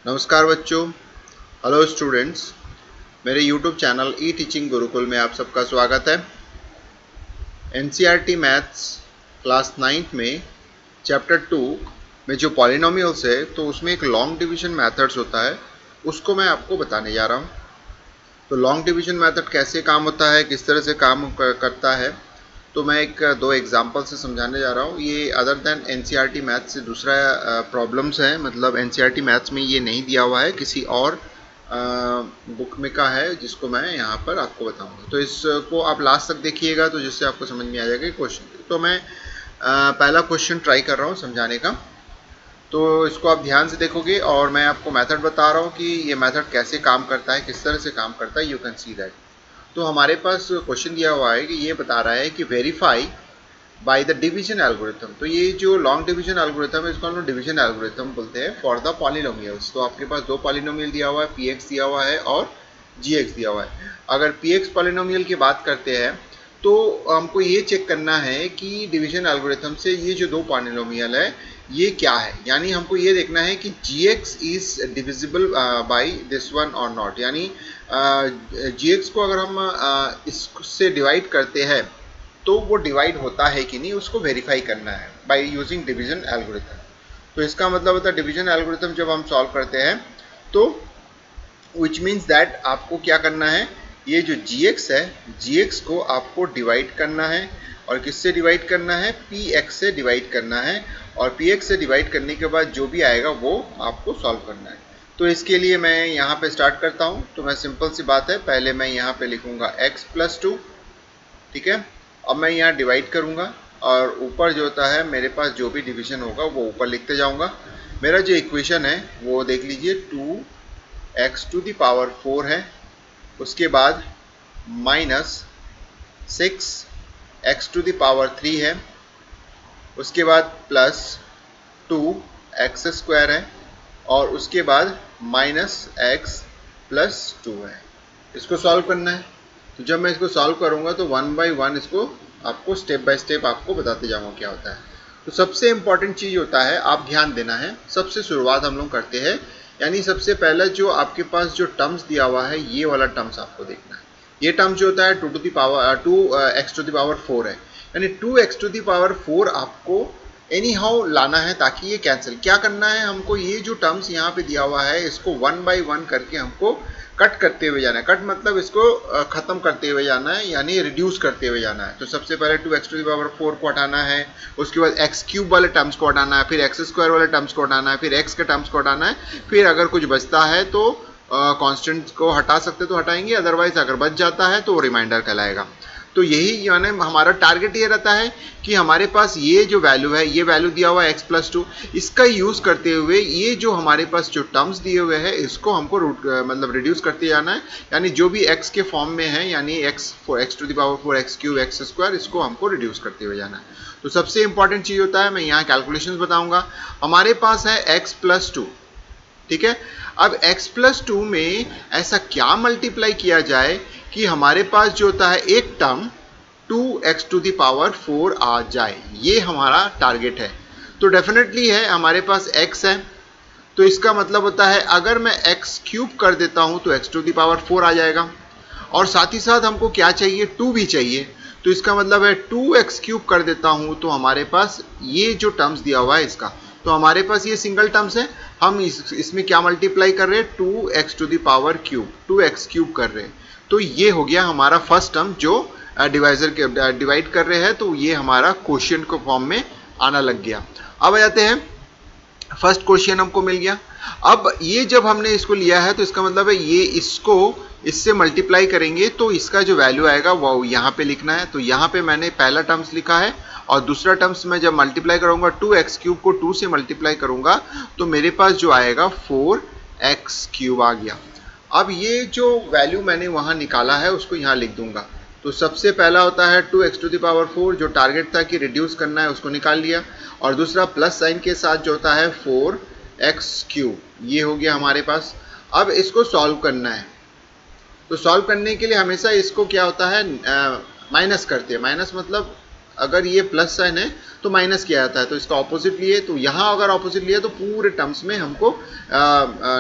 नमस्कार बच्चों। Hello students. मेरे यूट्यूब चैनल ई टीचिंग गुरुकुल में आप सबका स्वागत है। एनसीईआरटी मैथ्स क्लास 9th में चैप्टर 2 में जो पॉलिनोमियल्स है तो उसमें एक लॉन्ग डिवीजन मेथड्स होता है, उसको मैं आपको बताने जा रहा हूँ। तो लॉन्ग डिवीजन मेथड कैसे काम होता है, किस तरह से काम करता है, तो मैं एक दो एग्जांपल से समझाने जा रहा हूँ। ये अदर देन एनसीईआरटी मैथ्स से दूसरा प्रॉब्लम्स है, मतलब एनसीईआरटी मैथ्स में ये नहीं दिया हुआ है, किसी और बुक में का है जिसको मैं यहाँ पर आपको बताऊंगा। तो इसको आप लास्ट तक देखिएगा तो जिससे आपको समझ में आ जाएगा क्वेश्चन। तो मैं पहला क्वेश्चन ट्राई कर रहा हूँ समझाने का, तो इसको आप ध्यान से देखोगे और मैं आपको मेथड बता रहा हूँ कि ये मेथड कैसे काम करता है, किस तरह से काम करता है। You can see that. तो हमारे पास क्वेश्चन दिया हुआ है कि ये बता रहा है कि verify by the division algorithm. तो ये जो लॉन्ग डिवीजन एल्गोरिथम है इसको हम लोग डिवीजन एल्गोरिथम बोलते हैं फॉर द पॉलिनोमियल्स। तो आपके पास दो पॉलिनोमियल दिया हुआ है, पी एक्स दिया हुआ है और जी एक्स दिया हुआ है। अगर पी एक्स पॉलिनोमियल की बात करते हैं तो हमको ये चेक करना है कि डिवीजन एल्गोरिथम से ये जो दो पॉलिनोमियल है ये क्या है। यानी हमको ये देखना है कि G X is divisible by this one और नॉट। यानी जी एक्स को अगर हम इससे डिवाइड करते हैं तो वो डिवाइड होता है कि नहीं, उसको वेरीफाई करना है बाय यूजिंग डिवीजन एल्गोरिथम। तो इसका मतलब होता है डिवीजन एल्गोरिथम जब हम सॉल्व करते हैं तो विच मीन्स दैट आपको क्या करना है, ये जो gx है gx को आपको डिवाइड करना है। और किससे डिवाइड करना है, px से डिवाइड करना है। और px से डिवाइड करने के बाद जो भी आएगा वो आपको सॉल्व करना है। तो इसके लिए मैं यहाँ पे स्टार्ट करता हूँ। तो मैं सिंपल सी बात है, पहले मैं यहाँ पे लिखूंगा x+2। ठीक है। अब मैं यहाँ डिवाइड करूँगा और ऊपर जो होता है मेरे पास जो भी डिवीजन होगा वो ऊपर लिखते जाऊँगा। मेरा जो इक्वेशन है वो देख लीजिए, 2x⁴ है, उसके बाद -6x⁴ है, उसके बाद +2x² है और उसके बाद -x+2 है। इसको सॉल्व करना है। तो जब मैं इसको सॉल्व करूंगा तो वन बाय वन इसको आपको स्टेप बाय स्टेप आपको बताते जाऊंगा क्या होता है। तो सबसे इंपॉर्टेंट चीज होता है, आप ध्यान देना है, सबसे शुरुआत हम लोग करते हैं। यानी सबसे पहला जो आपके पास जो टर्म्स दिया हुआ है ये वाला टर्म्स आपको देखना है। ये टर्म जो होता है 2x⁴ है। यानी 2x⁴ आपको एनी हाउ लाना है ताकि ये कैंसिल। क्या करना है हमको, ये जो टर्म्स यहाँ पे दिया हुआ है इसको वन बाय वन करके हमको कट करते हुए जाना है। कट मतलब इसको खत्म करते हुए जाना है, यानी रिड्यूस करते हुए जाना है। तो सबसे पहले 2x⁴ को हटाना है, उसके बाद x³ वाले टर्म्स को हटाना है, फिर x² वाले टर्म्स को हटाना है, फिर x के टर्म्स को हटाना है। फिर अगर कुछ बचता है तो कांस्टेंट को हटा सकते तो हटाएंगे, अदरवाइज अगर बच जाता है तो वो रिमाइंडर कहलाएगा। तो यही यानी हमारा टारगेट ये रहता है कि हमारे पास ये जो वैल्यू है, ये वैल्यू दिया हुआ है x+2, इसका यूज करते हुए ये जो हमारे पास जो टर्म्स दिए हुए हैं इसको हमको मतलब रिड्यूस करते जाना है। यानी जो भी x के फॉर्म में है, यानी x⁴, x³ x², इसको हमको रिड्यूस करते हुए जाना है। तो सबसे इंपॉर्टेंट चीज होता है, मैं यहाँ कैलकुलेशंस बताऊंगा। हमारे पास है x+2। ठीक है। अब x+2 में ऐसा क्या मल्टीप्लाई किया जाए कि हमारे पास जो होता है एक टर्म 2x⁴ आ जाए, ये हमारा टारगेट है। तो डेफिनेटली है हमारे पास x है, तो इसका मतलब होता है अगर मैं x³ कर देता हूं तो x⁴ आ जाएगा। और साथ ही साथ हमको क्या चाहिए, 2 भी चाहिए। तो इसका मतलब है 2x³ कर देता हूं तो हमारे पास ये जो टर्म्स दिया हुआ है इसका, तो हमारे पास ये सिंगल टर्म्स है। हम इसमें क्या मल्टीप्लाई कर रहे हैं, 2x⁴, 2x³ कर रहे हैं। तो ये हो गया हमारा फर्स्ट टर्म जो डिवाइजर के डिवाइड कर रहे हैं, तो ये हमारा क्वोशिएंट के फॉर्म में आना लग गया। अब आ जाते हैं, फर्स्ट क्वेश्चन हमको मिल गया। अब ये जब हमने इसको लिया है तो इसका मतलब है ये इसको इससे मल्टीप्लाई करेंगे तो इसका जो वैल्यू आएगा वो यहाँ पे लिखना है। तो यहाँ पे मैंने पहला टर्म्स लिखा है और दूसरा टर्म्स में जब मल्टीप्लाई करूंगा 2x³ को 2 से मल्टीप्लाई करूंगा तो मेरे पास जो आएगा 4x³ आ गया। अब ये जो वैल्यू मैंने वहां निकाला है उसको यहाँ लिख दूंगा। तो सबसे पहला होता है 2x⁴ जो टारगेट था कि रिड्यूस करना है उसको निकाल लिया, और दूसरा प्लस साइन के साथ जो होता है 4x³, ये हो गया हमारे पास। अब इसको सॉल्व करना है। तो सॉल्व करने के लिए हमेशा इसको क्या होता है, माइनस करते हैं। माइनस मतलब अगर ये प्लस साइन है तो माइनस किया जाता है, तो इसका ऑपोजिट लिए, तो यहाँ अगर ऑपोजिट लिया तो पूरे टर्म्स में हमको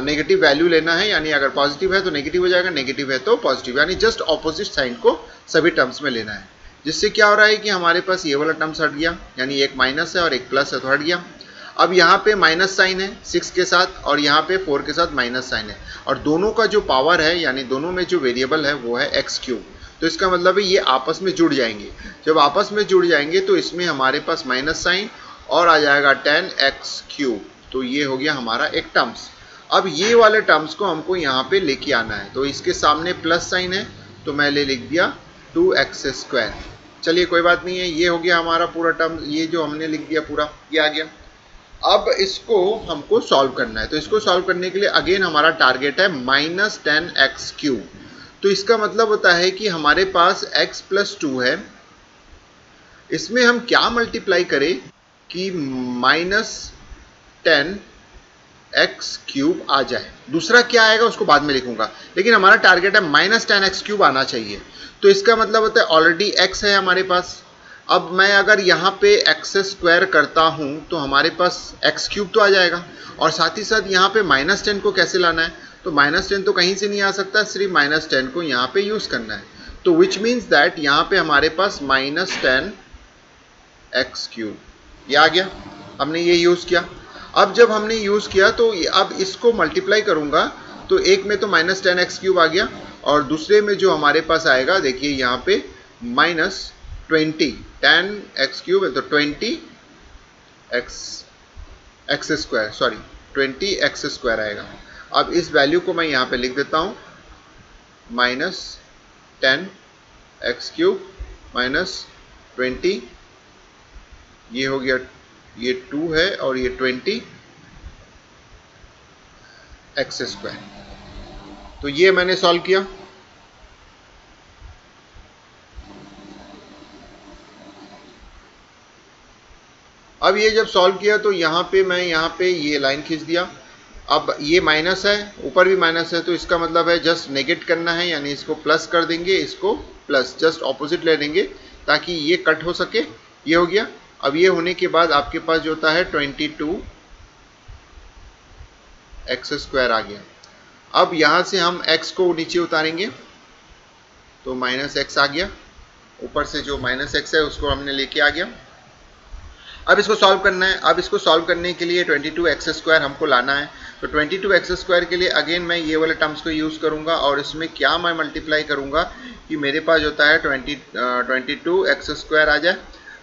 नेगेटिव वैल्यू लेना है, यानी अगर पॉजिटिव है तो नेगेटिव हो जाएगा, नेगेटिव है तो पॉजिटिव, यानी जस्ट ऑपोजिट साइन को सभी टर्म्स में लेना है। जिससे क्या हो रहा है कि हमारे पास ये वाला टर्म्स हट गया, यानी एक माइनस है और एक प्लस है तो हट गया। अब यहाँ पे माइनस साइन है 6 के साथ और यहाँ पे 4 के साथ माइनस साइन है, और दोनों का जो पावर है यानी दोनों में जो वेरिएबल है वो है एक्स क्यूब। तो इसका मतलब है ये आपस में जुड़ जाएंगे। जब आपस में जुड़ जाएंगे तो इसमें हमारे पास माइनस साइन और आ जाएगा 10x क्यूब। तो ये हो गया हमारा एक टर्म्स। अब ये वाले टर्म्स को हमको यहाँ पे लेके आना है, तो इसके सामने प्लस साइन है तो मैं लिख दिया 2x स्क्वायर। चलिए कोई बात नहीं है, ये हो गया हमारा पूरा टर्म, ये जो हमने लिख दिया पूरा ये आ गया। अब इसको हमको सॉल्व करना है, तो इसको सॉल्व करने के लिए अगेन हमारा टारगेट है -10x क्यूब। तो इसका मतलब होता है कि हमारे पास x + 2 है, इसमें हम क्या मल्टीप्लाई करें कि -10x क्यूब आ जाए। दूसरा क्या आएगा उसको बाद में लिखूंगा, लेकिन हमारा टारगेट है -10x क्यूब आना चाहिए। तो इसका मतलब होता है ऑलरेडी x है हमारे पास। अब मैं अगर यहाँ पे एक्स स्क्वायर करता हूँ तो हमारे पास एक्स क्यूब तो आ जाएगा, और साथ ही साथ यहाँ पे -10 को कैसे लाना है, तो -10 तो कहीं से नहीं आ सकता, सिर्फ -10 को यहाँ पे यूज़ करना है। तो विच मीन्स दैट यहाँ पे हमारे पास -10x क्यूब ये आ गया, हमने ये यूज़ किया। अब जब हमने यूज़ किया तो अब इसको मल्टीप्लाई करूँगा तो एक में तो -10x क्यूब आ गया, और दूसरे में जो हमारे पास आएगा देखिए यहाँ पे -20, 10x क्यूब है तो 20x square, sorry 20x square आएगा। अब इस वैल्यू को मैं यहाँ पे लिख देता हूँ, -10x क्यूब -20, ये हो गया, ये 2 है और ये 20x स्क्वायर। तो ये मैंने सॉल्व किया। अब ये जब सॉल्व किया तो यहाँ पे ये लाइन खींच दिया। अब ये माइनस है, ऊपर भी माइनस है, तो इसका मतलब है जस्ट नेगेट करना है, यानी इसको प्लस कर देंगे, इसको प्लस जस्ट ऑपोजिट ले लेंगे ताकि ये कट हो सके। ये हो गया। अब ये होने के बाद आपके पास जो होता है 22x स्क्वायर आ गया। अब यहाँ से हम x को नीचे उतारेंगे तो -x आ गया, ऊपर से जो -x है उसको हमने लेके आ गया। अब इसको सॉल्व करना है। अब इसको सॉल्व करने के लिए 22x स्क्वायर हमको लाना है, तो 22x स्क्वायर के लिए अगेन मैं ये वाले टर्म्स को यूज़ करूँगा, और इसमें क्या मैं मल्टीप्लाई करूँगा कि मेरे पास होता है 22x स्क्वायर आ जाए।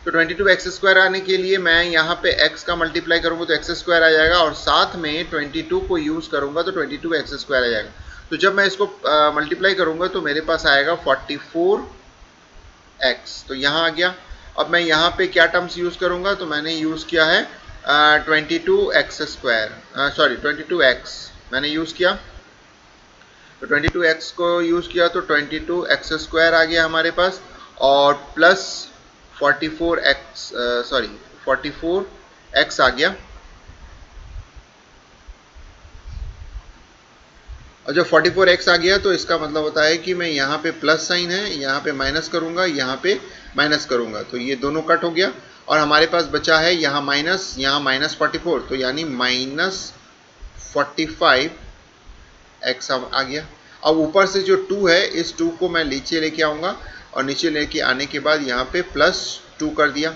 तो 22x स्क्वायर आने के लिए मैं यहाँ पे x का मल्टीप्लाई करूँगा तो x स्क्वायर आ जाएगा, और साथ में 22 को यूज़ करूँगा तो 22x स्क्वायर आ जाएगा। तो जब मैं इसको मल्टीप्लाई करूँगा तो मेरे पास आएगा 44x, तो यहाँ आ गया। अब मैं यहाँ पे क्या टर्म्स यूज़ करूँगा, तो मैंने यूज़ किया है 22x स्क्वायर, सॉरी 22x मैंने यूज़ किया, तो 22x को यूज़ किया तो 22x स्क्वायर आ गया हमारे पास, और प्लस 44x आ गया। और जब 44x आ गया तो इसका मतलब होता है कि मैं यहाँ पे प्लस साइन है, यहाँ पे माइनस करूँगा, यहाँ पे माइनस करूँगा, तो ये दोनों कट हो गया, और हमारे पास बचा है यहाँ माइनस, यहाँ -44, तो यानी -45x आ गया। अब ऊपर से जो 2 है, इस 2 को मैं नीचे लेके आऊँगा, और नीचे लेके आने के बाद यहाँ पे +2 कर दिया।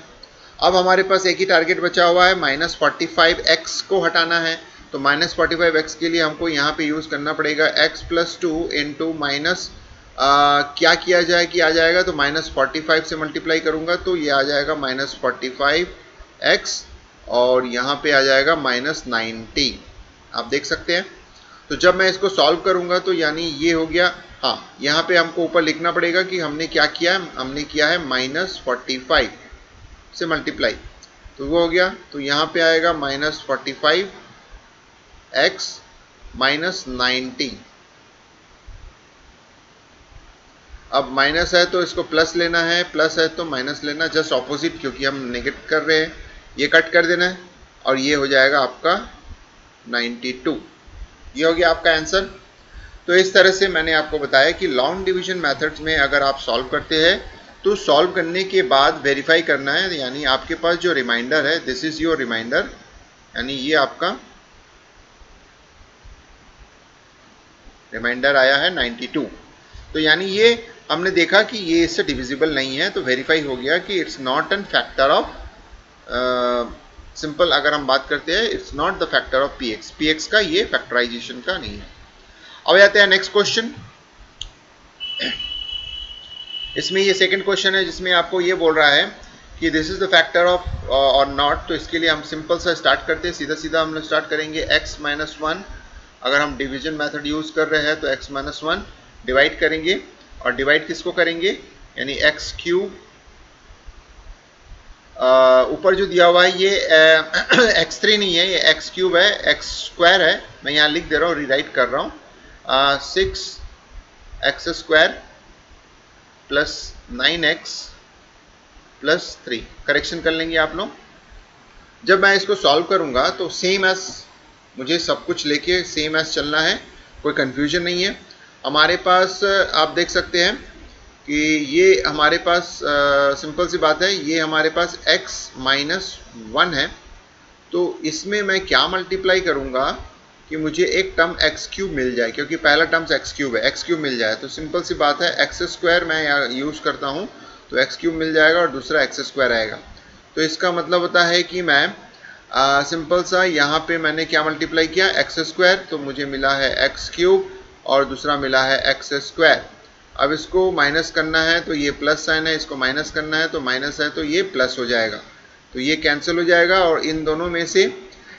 अब हमारे पास एक ही टारगेट बचा हुआ है, -45x को हटाना है। तो -45x के लिए हमको यहाँ पे यूज़ करना पड़ेगा x + 2 इंटू माइनस, क्या किया जाए कि आ जाएगा, तो -45 से मल्टीप्लाई करूँगा तो ये आ जाएगा -45x, और यहाँ पे आ जाएगा -90, आप देख सकते हैं। तो जब मैं इसको सॉल्व करूँगा तो यानी ये हो गया। हाँ, यहाँ पे हमको ऊपर लिखना पड़ेगा कि हमने क्या किया है, हमने किया है -45 से मल्टीप्लाई, तो वो हो गया। तो यहाँ पे आएगा -45x -90। अब माइनस है तो इसको प्लस लेना है, प्लस है तो माइनस लेना, जस्ट ऑपोजिट, क्योंकि हम नेगेट कर रहे हैं। ये कट कर देना है, और ये हो जाएगा आपका 92। ये हो गया आपका आंसर। तो इस तरह से मैंने आपको बताया कि लॉन्ग डिवीजन मेथड्स में अगर आप सॉल्व करते हैं तो सॉल्व करने के बाद वेरीफाई करना है, यानी आपके पास जो रिमाइंडर है, दिस इज योर रिमाइंडर, यानी ये आपका रिमाइंडर आया है 92। तो यानी ये हमने देखा कि ये इससे डिविजिबल नहीं है, तो वेरीफाई हो गया कि it's not an factor of simple. अगर हम बात करते हैं, it's not the factor of px, px का ये फैक्टराइजेशन का नहीं है। अब आते हैं नेक्स्ट क्वेश्चन। इसमें ये सेकंड क्वेश्चन है जिसमें आपको ये बोल रहा है कि this is the factor of और नॉट। तो इसके लिए हम सिंपल सा स्टार्ट करते हैं, सीधा सीधा हम लोग स्टार्ट करेंगे x माइनस वन। अगर हम डिवीजन मेथड यूज कर रहे हैं तो x माइनस वन डिवाइड करेंगे, और डिवाइड किसको करेंगे, यानी एक्स क्यूब, ऊपर जो दिया हुआ है ये x3 नहीं है, ये एक्स क्यूब है, एक्स स्क्वायर है, मैं यहाँ लिख दे रहा हूँ, रीराइट कर रहा हूँ, 6x square plus 9x plus 3। Correction कर लेंगे आप लोग। जब मैं इसको सॉल्व करूंगा तो सेम एस, मुझे सब कुछ लेके सेम एस चलना है, कोई कंफ्यूजन नहीं है। हमारे पास आप देख सकते हैं कि ये हमारे पास सिंपल सी बात है, ये हमारे पास x माइनस वन है, तो इसमें मैं क्या मल्टीप्लाई करूंगा कि मुझे एक टर्म एक्स क्यूब मिल जाए, क्योंकि पहला टर्म एक्स क्यूब है, एक्स क्यूब मिल जाए तो सिंपल सी बात है एक्स स्क्वायर मैं यहाँ यूज़ करता हूँ तो एक्स क्यूब मिल जाएगा और दूसरा एक्स स्क्वायर आएगा। तो इसका मतलब होता है कि मैं सिंपल सा यहाँ पे मैंने क्या मल्टीप्लाई किया, एक्स स्क्वायर, तो मुझे मिला है एक्स क्यूब और दूसरा मिला है एक्स स्क्वायर। अब इसको माइनस करना है तो ये प्लस साइन है, इसको माइनस करना है तो माइनस है, तो ये प्लस हो जाएगा, तो ये कैंसिल हो जाएगा, और इन दोनों में से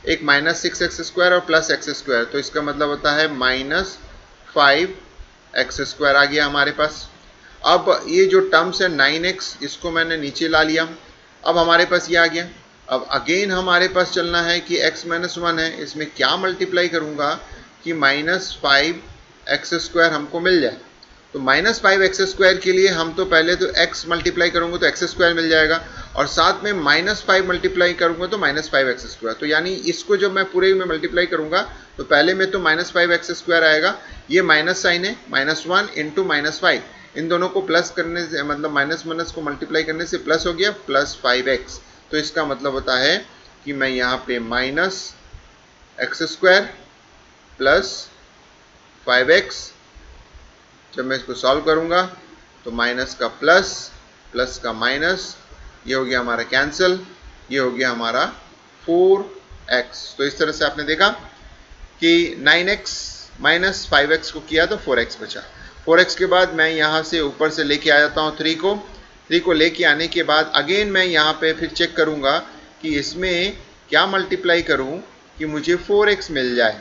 एक माइनस 6x स्क्वायर और प्लस एक्स स्क्वायर, तो इसका मतलब होता है माइनस 5x स्क्वायर आ गया हमारे पास। अब ये जो टर्म्स है 9x, इसको मैंने नीचे ला लिया, अब हमारे पास ये आ गया। अब अगेन हमारे पास चलना है कि x माइनस वन है, इसमें क्या मल्टीप्लाई करूंगा कि माइनस 5x स्क्वायर हमको मिल जाए। तो माइनस 5x स्क्वायर के लिए हम तो पहले तो x मल्टीप्लाई करूंगा तो x स्क्वायर मिल जाएगा, और साथ में माइनस 5 मल्टीप्लाई करूंगा तो माइनस 5x स्क्वायर। तो यानी इसको जब मैं पूरे में मल्टीप्लाई करूंगा तो पहले में तो माइनस 5x स्क्वायर आएगा, ये माइनस साइन है, माइनस वन इंटू माइनस 5, इन दोनों को प्लस करने से, मतलब माइनस माइनस को मल्टीप्लाई करने से प्लस हो गया, प्लस 5x। तो इसका मतलब होता है कि मैं यहाँ पे minus x square plus 5x, जब मैं इसको सॉल्व करूंगा तो माइनस का प्लस, प्लस का माइनस, ये हो गया हमारा कैंसिल, ये हो गया हमारा 4x। तो इस तरह से आपने देखा कि 9x माइनस 5x को किया तो 4x बचा। 4x के बाद मैं यहाँ से ऊपर से लेके आ जाता हूँ 3 को लेके आने के बाद अगेन मैं यहाँ पे फिर चेक करूँगा कि इसमें क्या मल्टीप्लाई करूँ कि मुझे 4x मिल जाए।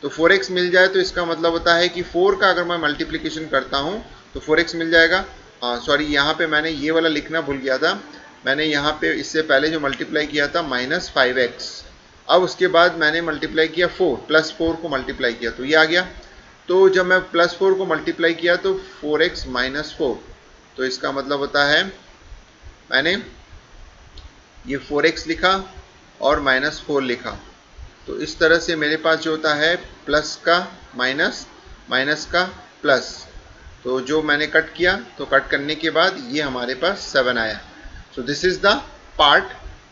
तो 4x मिल जाए तो इसका मतलब होता है कि 4 का अगर मैं मल्टीप्लिकेशन करता हूँ तो 4x मिल जाएगा। सॉरी, यहाँ पे मैंने ये वाला लिखना भूल गया था, मैंने यहाँ पे इससे पहले जो मल्टीप्लाई किया था माइनस 5x, अब उसके बाद मैंने मल्टीप्लाई किया 4, प्लस 4 को मल्टीप्लाई किया तो ये आ गया। तो जब मैं प्लस 4 को मल्टीप्लाई किया तो 4x माइनस 4, तो इसका मतलब होता है मैंने ये 4x लिखा और माइनस 4 लिखा। तो इस तरह से मेरे पास जो होता है प्लस का माइनस, माइनस का प्लस, तो जो मैंने कट किया तो कट करने के बाद ये हमारे पास 7 आया। So this is the part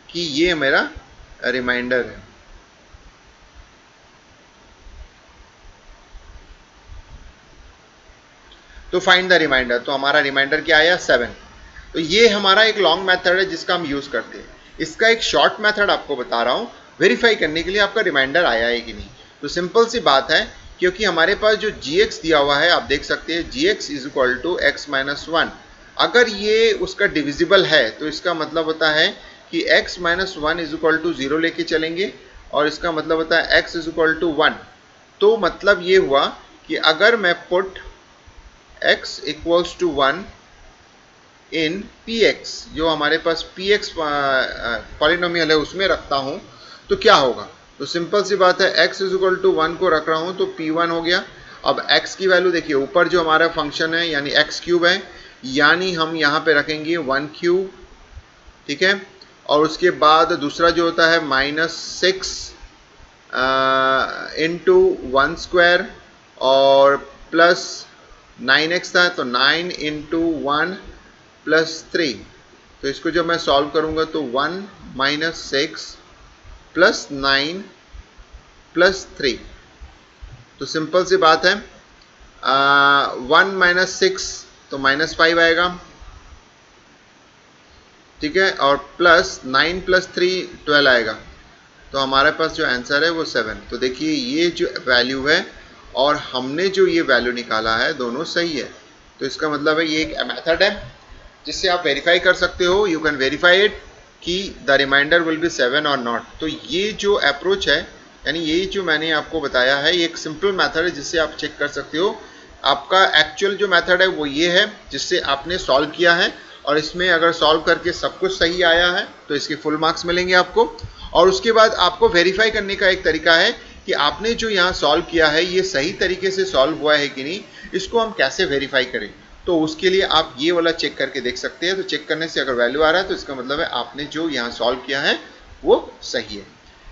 कि ये मेरा रिमाइंडर है। तो फाइंड द रिमाइंडर, तो हमारा रिमाइंडर क्या आया 7। तो ये हमारा एक लॉन्ग मेथड है जिसका हम यूज करते हैं। इसका एक शॉर्ट मेथड आपको बता रहा हूँ वेरीफाई करने के लिए आपका रिमाइंडर आया है कि नहीं। तो सिंपल सी बात है, क्योंकि हमारे पास जो gx दिया हुआ है आप देख सकते हैं gx is equal to x minus one, अगर ये उसका डिविजिबल है तो इसका मतलब होता है कि x minus one is equal to 0 लेके चलेंगे, और इसका मतलब होता है x इज इक्वल टू 1। तो मतलब ये हुआ कि अगर मैं put x equals to 1 in px, जो हमारे पास px पॉलिनोमियल है उसमें रखता हूं तो क्या होगा। तो सिंपल सी बात है, x इज इक्वल टू 1 को रख रहा हूं तो p1 हो गया। अब x की वैल्यू देखिए, ऊपर जो हमारा फंक्शन है यानी x क्यूब है, यानी हम यहाँ पे रखेंगे 1 क्यूब, ठीक है। और उसके बाद दूसरा जो होता है माइनस 6 इंटू 1 स्क्वायर और प्लस 9x था तो 9 इंटू 1 प्लस 3। तो इसको जब मैं सॉल्व करूंगा तो 1 माइनस 6 प्लस 9 प्लस 3। तो सिंपल सी बात है, 1 माइनस 6 तो माइनस 5 आएगा, ठीक है, और प्लस 9 प्लस 3 12 आएगा। तो हमारे पास जो आंसर है वो 7। तो देखिए ये जो वैल्यू है और हमने जो ये वैल्यू निकाला है दोनों सही है। तो इसका मतलब है ये एक मेथड है जिससे आप वेरीफाई कर सकते हो, यू कैन वेरीफाई इट कि द रिमाइंडर विल बी 7 और नॉट। तो ये जो अप्रोच है, यानी ये जो मैंने आपको बताया है, ये एक सिंपल मेथड है जिससे आप चेक कर सकते हो। आपका एक्चुअल जो मेथड है वो ये है जिससे आपने सॉल्व किया है, और इसमें अगर सॉल्व करके सब कुछ सही आया है तो इसके फुल मार्क्स मिलेंगे आपको। और उसके बाद आपको वेरीफाई करने का एक तरीका है कि आपने जो यहाँ सॉल्व किया है ये सही तरीके से सॉल्व हुआ है कि नहीं, इसको हम कैसे वेरीफाई करें। तो उसके लिए आप ये वाला चेक करके देख सकते हैं। तो चेक करने से अगर वैल्यू आ रहा है तो इसका मतलब है आपने जो यहाँ सॉल्व किया है वो सही है।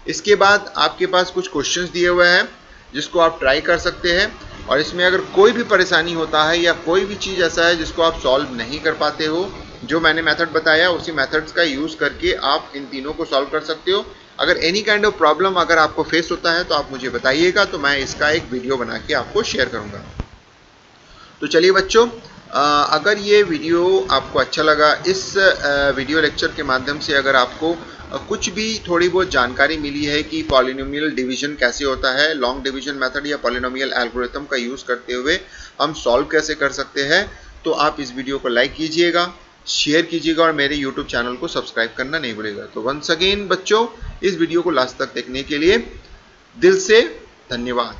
इसके बाद आपके पास कुछ क्वेश्चंस दिए हुए हैं जिसको आप ट्राई कर सकते हैं, और इसमें अगर कोई भी परेशानी होता है या कोई भी चीज़ ऐसा है जिसको आप सॉल्व नहीं कर पाते हो, जो मैंने मेथड बताया उसी मेथड्स का यूज़ करके आप इन तीनों को सॉल्व कर सकते हो। अगर एनी काइंड ऑफ प्रॉब्लम अगर आपको फेस होता है तो आप मुझे बताइएगा, तो मैं इसका एक वीडियो बना के आपको शेयर करूँगा। तो चलिए बच्चों, अगर ये वीडियो आपको अच्छा लगा, इस वीडियो लेक्चर के माध्यम से अगर आपको कुछ भी थोड़ी बहुत जानकारी मिली है कि पॉलिनोमियल डिवीजन कैसे होता है, लॉन्ग डिवीजन मेथड या पॉलिनोमियल एल्गोरिथम का यूज़ करते हुए हम सॉल्व कैसे कर सकते हैं, तो आप इस वीडियो को लाइक कीजिएगा, शेयर कीजिएगा और मेरे YouTube चैनल को सब्सक्राइब करना नहीं भूलिएगा। तो वंस अगेन बच्चों, इस वीडियो को लास्ट तक देखने के लिए दिल से धन्यवाद।